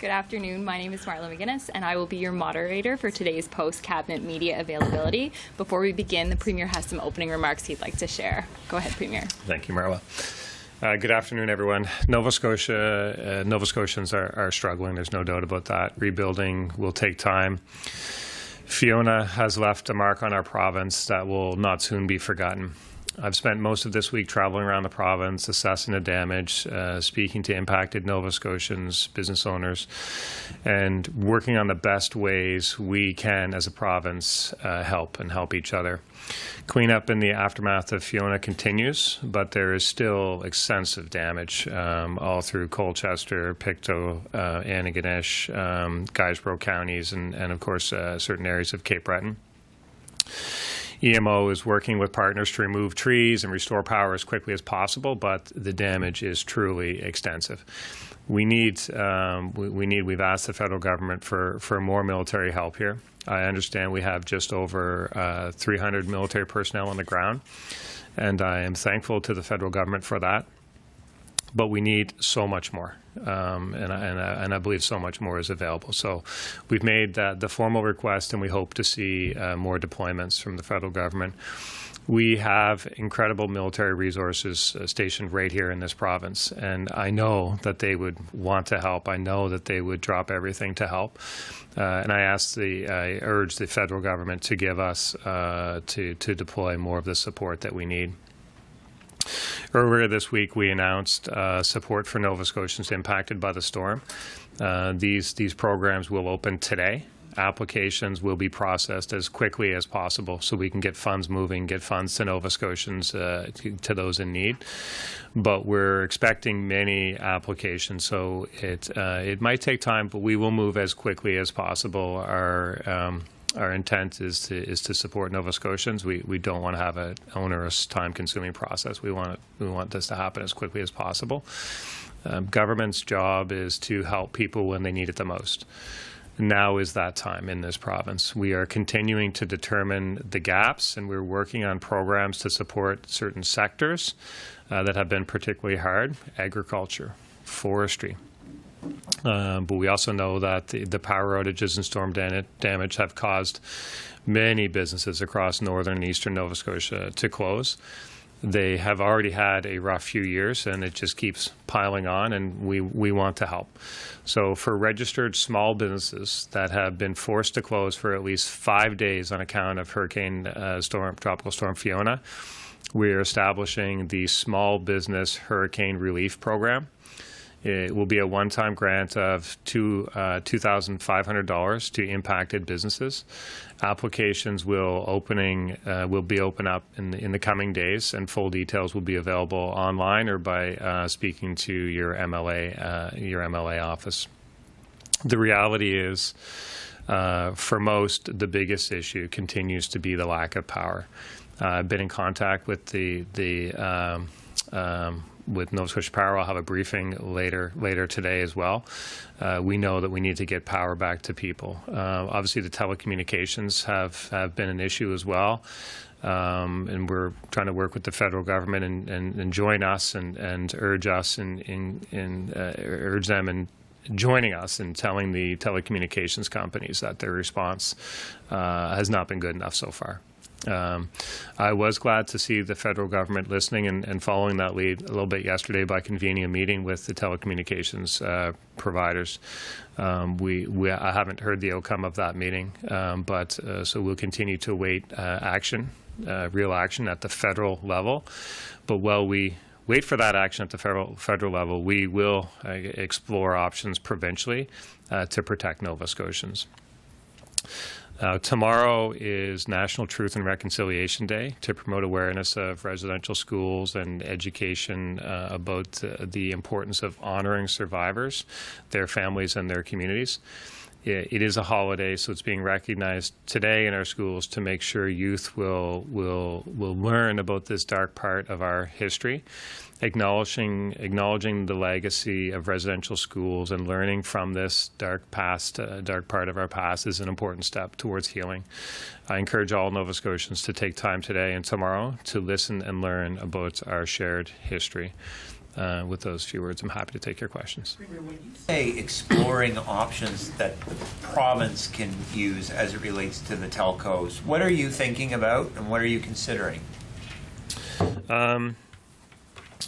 Good afternoon. My name is Marla McGuinness, and I will be your moderator for today's post-cabinet media availability. Before we begin, the Premier has some opening remarks he'd like to share. Go ahead, Premier. Thank you, Marla. Good afternoon, everyone. Nova Scotians are struggling. There's no doubt about that. Rebuilding will take time. Fiona has left a mark on our province that will not soon be forgotten. I've spent most of this week traveling around the province, assessing the damage, speaking to impacted Nova Scotians, business owners, and working on the best ways we can as a province help each other. Cleanup in the aftermath of Fiona continues, but there is still extensive damage all through Colchester, Pictou, Antigonish, Guysborough counties, and of course certain areas of Cape Breton. EMO is working with partners to remove trees and restore power as quickly as possible, but the damage is truly extensive. We've asked the federal government for more military help here. I understand we have just over 300 military personnel on the ground, and I am thankful to the federal government for that. But we need so much more, and I believe so much more is available. So we've made the formal request, and we hope to see more deployments from the federal government. We have incredible military resources stationed right here in this province, and I know that they would want to help. I know that they would drop everything to help. And I urge the federal government to give us, to deploy more of the support that we need. Earlier this week, we announced support for Nova Scotians impacted by the storm. These programs will open today. Applications will be processed as quickly as possible so we can get funds moving, get funds to Nova Scotians, to those in need. But we're expecting many applications, so it might take time, but we will move as quickly as possible. Our intent is to support Nova Scotians. We don't want to have an onerous, time-consuming process. We want this to happen as quickly as possible. Government's job is to help people when they need it the most. Now is that time in this province. We are continuing to determine the gaps, and we're working on programs to support certain sectors that have been particularly hard: agriculture, forestry. But we also know that the power outages and storm damage have caused many businesses across northern and eastern Nova Scotia to close. They have already had a rough few years, and it just keeps piling on, and we want to help. So for registered small businesses that have been forced to close for at least 5 days on account of Tropical Storm Fiona, we are establishing the Small Business Hurricane Relief Program. It will be a one-time grant of $2,500 to impacted businesses. Applications will be open up in the coming days, and full details will be available online or by speaking to your MLA office. The reality is, for most, the biggest issue continues to be the lack of power. I've been in contact with with Nova Scotia Power. I'll have a briefing later today as well. We know that we need to get power back to people. Obviously, the telecommunications have been an issue as well, and we're trying to work with the federal government and join us and urge us urge them in joining us in telling the telecommunications companies that their response has not been good enough so far. I was glad to see the federal government listening and following that lead a little bit yesterday by convening a meeting with the telecommunications providers. I haven't heard the outcome of that meeting, but so we'll continue to await real action at the federal level. But while we wait for that action at the federal level, we will explore options provincially to protect Nova Scotians. Tomorrow is National Truth and Reconciliation Day to promote awareness of residential schools and education about the importance of honoring survivors, their families, and their communities. It is a holiday, so it's being recognized today in our schools to make sure youth will learn about this dark part of our history. Acknowledging the legacy of residential schools and learning from this dark part of our past is an important step towards healing. I encourage all Nova Scotians to take time today and tomorrow to listen and learn about our shared history. with those few words, I'm happy to take your questions. When you say exploring options that the province can use as it relates to the telcos, what are you thinking about and what are you considering?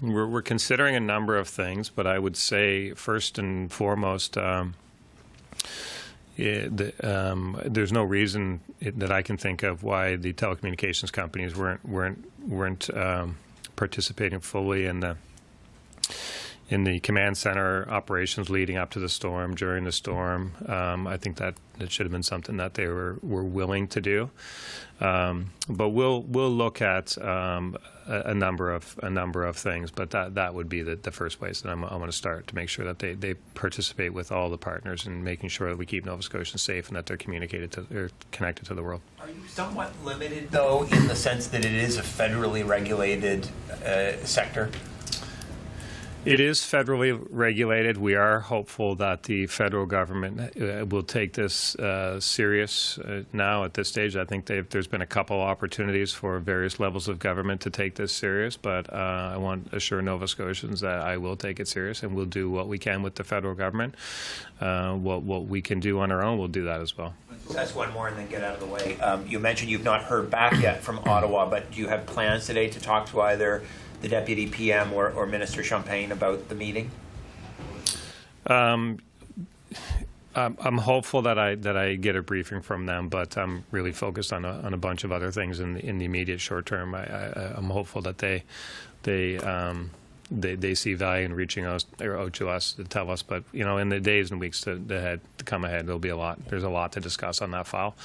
We're considering a number of things, but I would say first and foremost, there's no reason that I can think of why the telecommunications companies weren't participating fully in the command center operations leading up to the storm, during the storm. I think that should have been something that they were willing to do. But we'll look at a number of things. But that would be the first place that I want to start, to make sure that they participate with all the partners in making sure that we keep Nova Scotians safe and that they're connected to the world. Are you somewhat limited, though, in the sense that it is a federally regulated sector? It is federally regulated. We are hopeful that the federal government will take this serious now at this stage. I think there's been a couple opportunities for various levels of government to take this serious, but I want to assure Nova Scotians that I will take it serious, and we'll do what we can with the federal government. What we can do on our own, we'll do that as well. That's one more and then get out of the way. You mentioned you've not heard back yet from Ottawa, but do you have plans today to talk to either the Deputy PM or Minister Champagne about the meeting? I'm hopeful that I get a briefing from them, but I'm really focused on a bunch of other things in the immediate short term. I'm hopeful that they see value in reaching out to us to tell us. But in the days and weeks to come ahead, there'll be a lot. There's a lot to discuss on that file,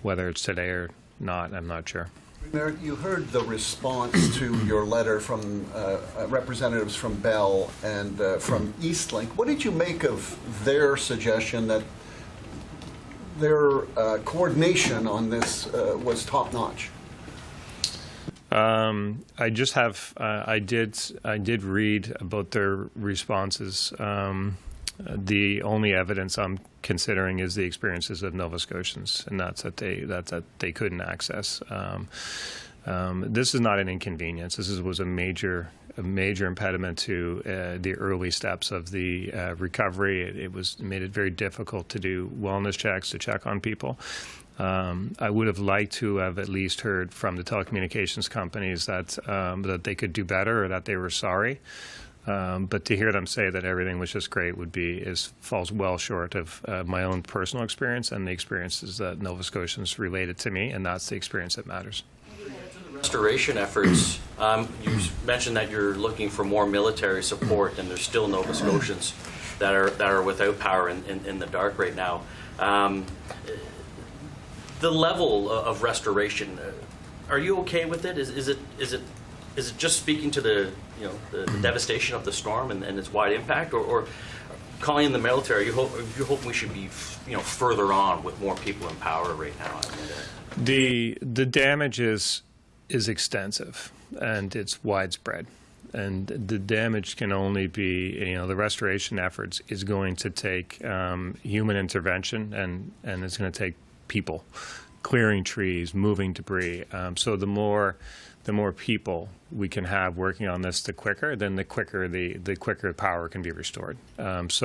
whether it's today or not. I'm not sure. Mayor, you heard the response to your letter from representatives from Bell and from Eastlink. What did you make of their suggestion that their coordination on this was top-notch? I just have I did read about their responses. The only evidence I'm considering is the experiences of Nova Scotians, and that's that they couldn't access. This is not an inconvenience. This was a major impediment to the early steps of the recovery. It made it very difficult to do wellness checks, to check on people. I would have liked to have at least heard from the telecommunications companies that they could do better, or that they were sorry. But to hear them say that everything was just great falls well short of my own personal experience and the experiences that Nova Scotians related to me, and that's the experience that matters. Restoration efforts, you mentioned that you're looking for more military support, and there's still Nova Scotians that are without power in the dark right now. The level of restoration, are you okay with it? Is it just speaking to the devastation of the storm and its wide impact, or calling in the military? You hope we should be further on with more people in power right now? The damage is extensive and it's widespread, and the damage can only be the restoration efforts is going to take human intervention, and it's going to take people clearing trees, moving debris. So the more people we can have working on this, the quicker the quicker power can be restored. It's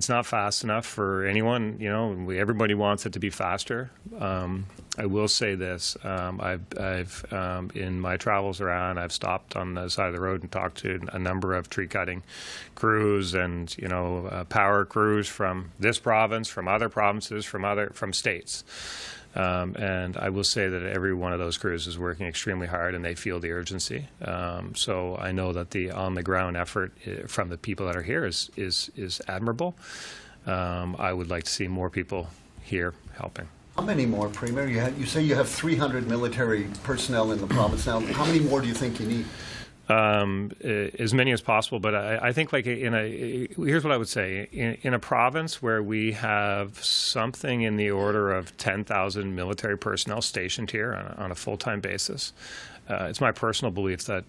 not fast enough for anyone. Everybody wants it to be faster. I will say this: I've in my travels around, I've stopped on the side of the road and talked to a number of tree cutting crews and power crews from this province, from other provinces, from states. And I will say that every one of those crews is working extremely hard, and they feel the urgency. So I know that the on-the-ground effort from the people that are here is admirable. I would like to see more people here helping. How many more, Premier? You say you have 300 military personnel in the province now. How many more do you think you need? As many as possible, but I think here's what I would say. In a province where we have something in the order of 10,000 military personnel stationed here on a full-time basis, it's my personal belief that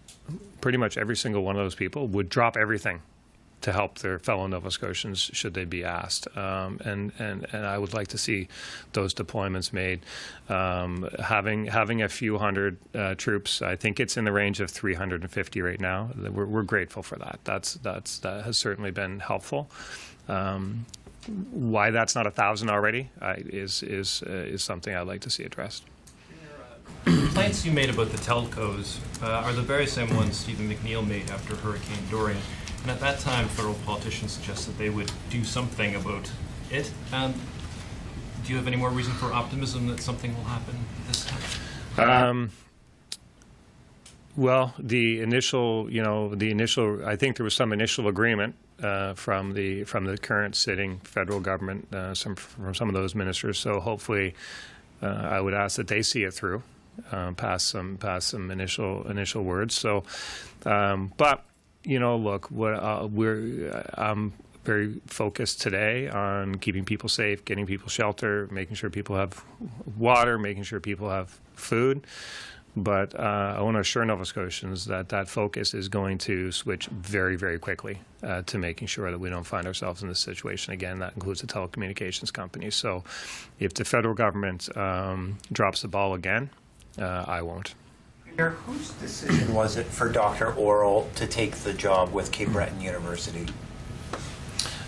pretty much every single one of those people would drop everything to help their fellow Nova Scotians should they be asked. And I would like to see those deployments made. Having a few hundred troops, I think it's in the range of 350 right now. We're grateful for that. That has certainly been helpful. Why that's not 1,000 already is something I'd like to see addressed. Complaints you made about the telcos are the very same ones Stephen McNeil made after Hurricane Dorian. And at that time, federal politicians suggested they would do something about it. Do you have any more reason for optimism that something will happen this time? Well, the initial, I think there was some initial agreement from the current sitting federal government, from some of those ministers. So hopefully, I would ask that they see it through, past some initial words. So, but look, I'm very focused today on keeping people safe, getting people shelter, making sure people have water, making sure people have food. But I want to assure Nova Scotians that focus is going to switch very, very quickly to making sure that we don't find ourselves in this situation again. That includes the telecommunications companies. So if the federal government drops the ball again, I won't. Whose decision was it for Dr. Orrell to take the job with Cape Breton University?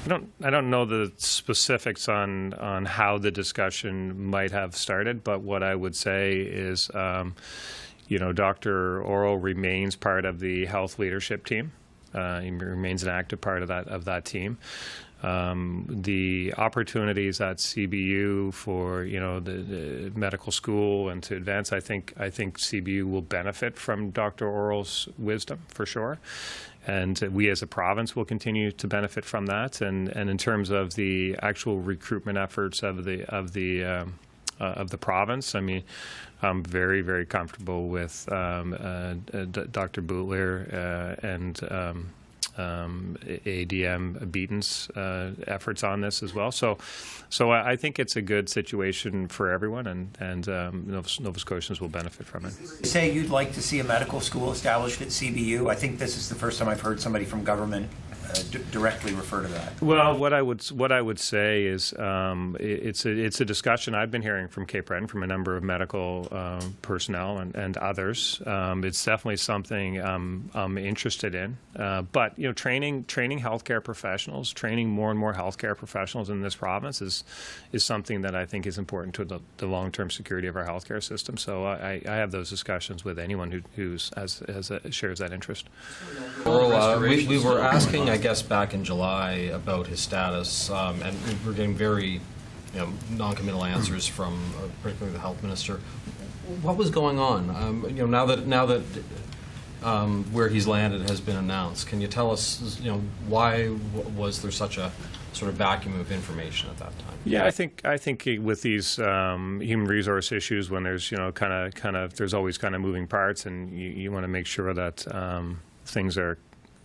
I don't know the specifics on how the discussion might have started, but what I would say is, Dr. Orrell remains part of the health leadership team. He remains an active part of that team. The opportunities at CBU for the medical school and to advance, I think CBU will benefit from Dr. Orrell's wisdom for sure. And we as a province will continue to benefit from that. And in terms of the actual recruitment efforts of the province, I mean, I'm very, very comfortable with Dr. Boutler and ADM Beaton's efforts on this as well. So I think it's a good situation for everyone, and Nova Scotians will benefit from it. Say you'd like to see a medical school established at CBU. I think this is the first time I've heard somebody from government directly refer to that. Well, what I would say is it's a discussion I've been hearing from Cape Breton, from a number of medical personnel and others. It's definitely something I'm interested in. But training healthcare professionals, training more and more healthcare professionals in this province is something that I think is important to the long-term security of our healthcare system. So I have those discussions with anyone who shares that interest. Well, we were asking, I guess, back in July about his status, and we're getting very, non-committal answers from particularly the health minister. What was going on? Now that where he's landed has been announced, can you tell us, why was there such a sort of vacuum of information at that time? Yeah, I think with these human resource issues, when there's there's always kind of moving parts, and you want to make sure that things are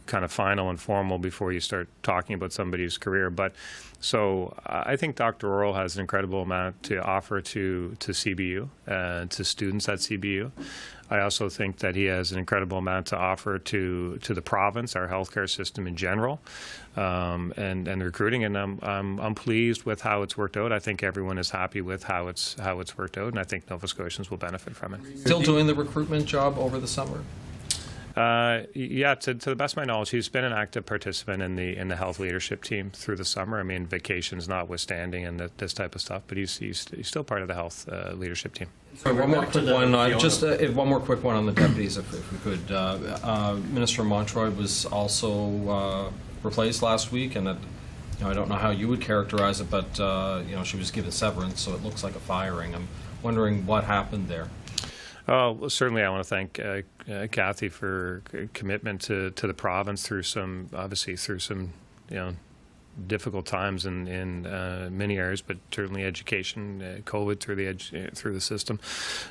kind of final and formal before you start talking about somebody's career. But so I think Dr. Orrell has an incredible amount to offer to CBU, to students at CBU. I also think that he has an incredible amount to offer to the province, our healthcare system in general, and recruiting. And I'm pleased with how it's worked out. I think everyone is happy with how it's worked out, and I think Nova Scotians will benefit from it. Still doing the recruitment job over the summer? Yeah, to the best of my knowledge, he's been an active participant in the health leadership team through the summer. I mean, vacations notwithstanding and this type of stuff, but he's still part of the health leadership team. Sorry, one more quick one. One more quick one on the deputies, if we could. Minister Montroy was also replaced last week, and I don't know how you would characterize it, but she was given severance, so it looks like a firing. I'm wondering what happened there. Oh, certainly I want to thank Kathy for commitment to the province through some difficult times in many areas, but certainly education, COVID through the system.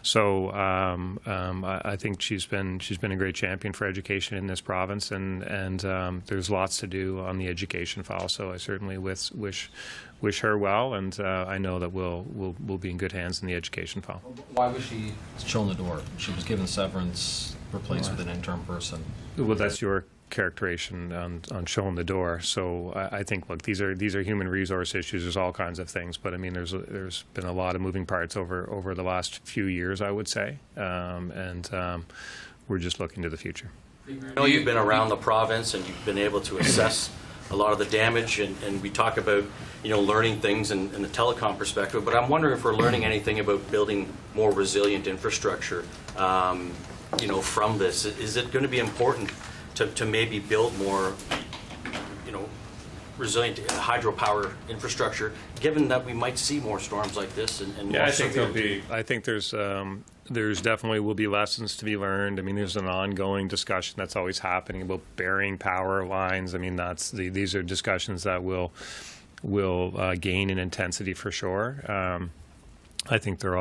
So I think she's been a great champion for education in this province, and there's lots to do on the education file. So I certainly wish her well, and I know that we'll be in good hands in the education file. Why was she shown the door? She was given severance, replaced with an interim person. Well, that's your characterization on showing the door. So I think, look, these are human resource issues. There's all kinds of things, but I mean, there's been a lot of moving parts over the last few years, I would say, and we're just looking to the future. I know you've been around the province and you've been able to assess a lot of the damage, and we talk about, learning things in the telecom perspective, but I'm wondering if we're learning anything about building more resilient infrastructure, from this. Is it going to be important to maybe build more, resilient hydropower infrastructure, given that we might see more storms like this and more severe? I think there's definitely will be lessons to be learned. I mean, there's an ongoing discussion that's always happening about burying power lines. I mean, these are discussions that will gain in intensity for sure. I think they're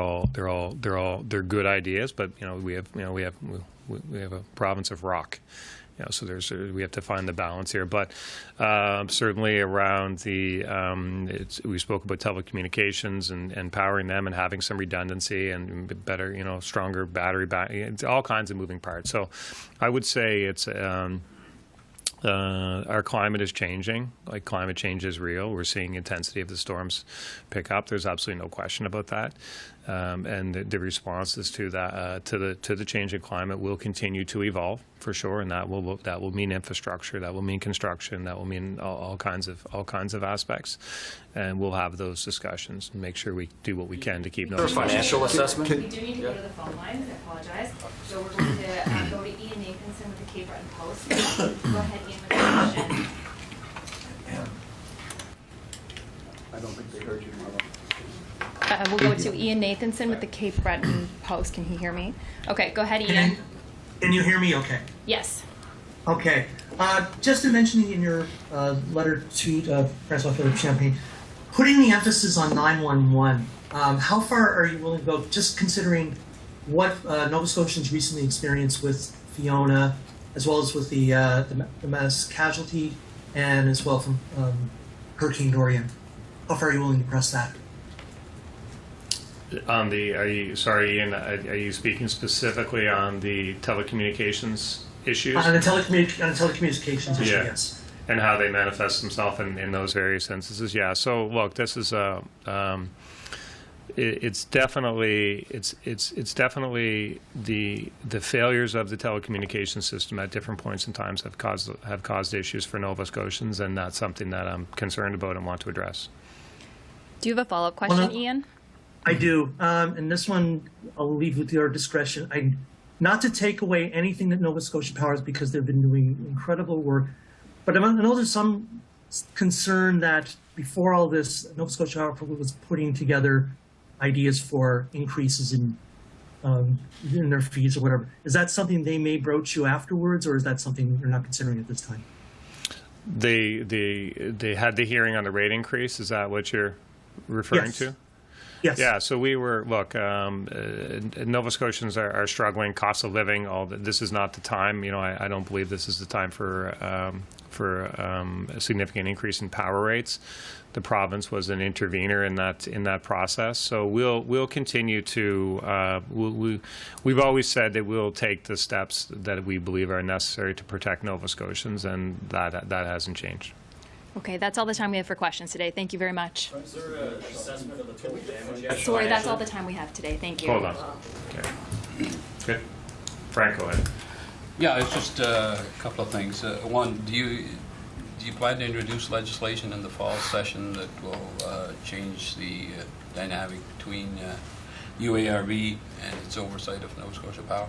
good ideas, but we have a province of rock. So we have to find the balance here, but certainly around we spoke about telecommunications and powering them and having some redundancy and better, stronger battery it's all kinds of moving parts. So I would say it's our climate is changing. Like, climate change is real. We're seeing intensity of the storms pick up. There's absolutely no question about that. And the responses to that, to the changing climate, will continue to evolve for sure. And that will mean infrastructure. That will mean construction. That will mean all kinds of aspects. And we'll have those discussions and make sure we do what we can to keep those. Financial assessment. We do need to go to the phone lines. I apologize. So we're going to go to Ian Nathanson with the Cape Breton Post. Go ahead, Ian, with the question. I don't think they heard you, Marlo. We'll go to Ian Nathanson with the Cape Breton Post. Can he hear me? Okay, go ahead, Ian. Can you hear me okay? Yes. Okay. Just to mention in your letter to Francois Philippe Champagne, putting the emphasis on 911, how far are you willing to go, just considering what Nova Scotians recently experienced with Fiona, as well as with the mass casualty, and as well from Hurricane Dorian? How far are you willing to press that? Ian, are you speaking specifically on the telecommunications issues? On the telecommunications issue, yes. And how they manifest themselves in those various instances. Yeah. So look, this is it's definitely the failures of the telecommunications system at different points in time have caused issues for Nova Scotians, and that's something that I'm concerned about and want to address. Do you have a follow-up question, Ian? I do, and this one I'll leave with your discretion. Not to take away anything that Nova Scotia Power is, because they've been doing incredible work, but I know there's some concern that before all this, Nova Scotia Power was putting together ideas for increases in their fees or whatever. Is that something they may broach you afterwards, or is that something you're not considering at this time? They had the hearing on the rate increase. Is that what you're referring to? Yes. Yeah, so we were, Nova Scotians are struggling, cost of living, this is not the time. I don't believe this is the time for a significant increase in power rates. The province was an intervener in that process. So we'll continue to, we've always said that we'll take the steps that we believe are necessary to protect Nova Scotians, and that hasn't changed. Okay, that's all the time we have for questions today. Thank you very much. Is there an assessment of the total damage? Sorry, that's all the time we have today. Thank you. Hold on. Okay. Good. Frank, go ahead. Yeah, it's just a couple of things. One, do you plan to introduce legislation in the fall session that will change the dynamic between UARB and its oversight of Nova Scotia Power?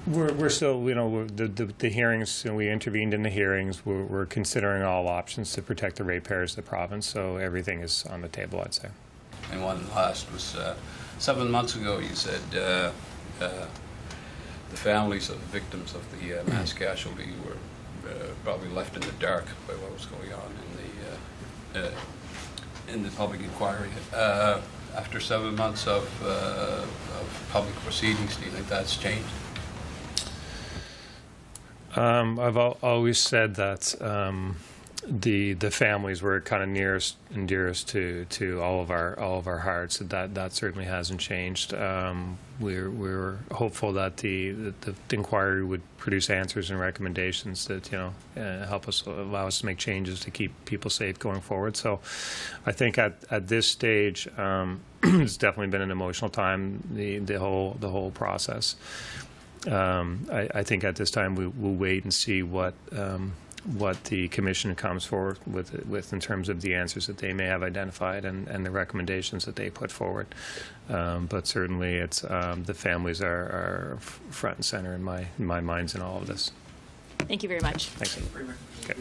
We're still, the hearings, we intervened in the hearings. We're considering all options to protect the ratepayers of the province, so everything is on the table, I'd say. And one last was, 7 months ago you said the families of the victims of the mass casualty were probably left in the dark by what was going on in the public inquiry. After 7 months of public proceedings, do you think that's changed? I've always said that the families were kind of nearest and dearest to all of our hearts. That certainly hasn't changed. We're hopeful that the inquiry would produce answers and recommendations that help us, allow us to make changes to keep people safe going forward. So I think at this stage it's definitely been an emotional time, the whole process. I think at this time we'll wait and see what the Commission comes forward with in terms of the answers that they may have identified and the recommendations that they put forward. But certainly it's the families are front and center in my minds in all of this. Thank you very much. Thanks. Okay.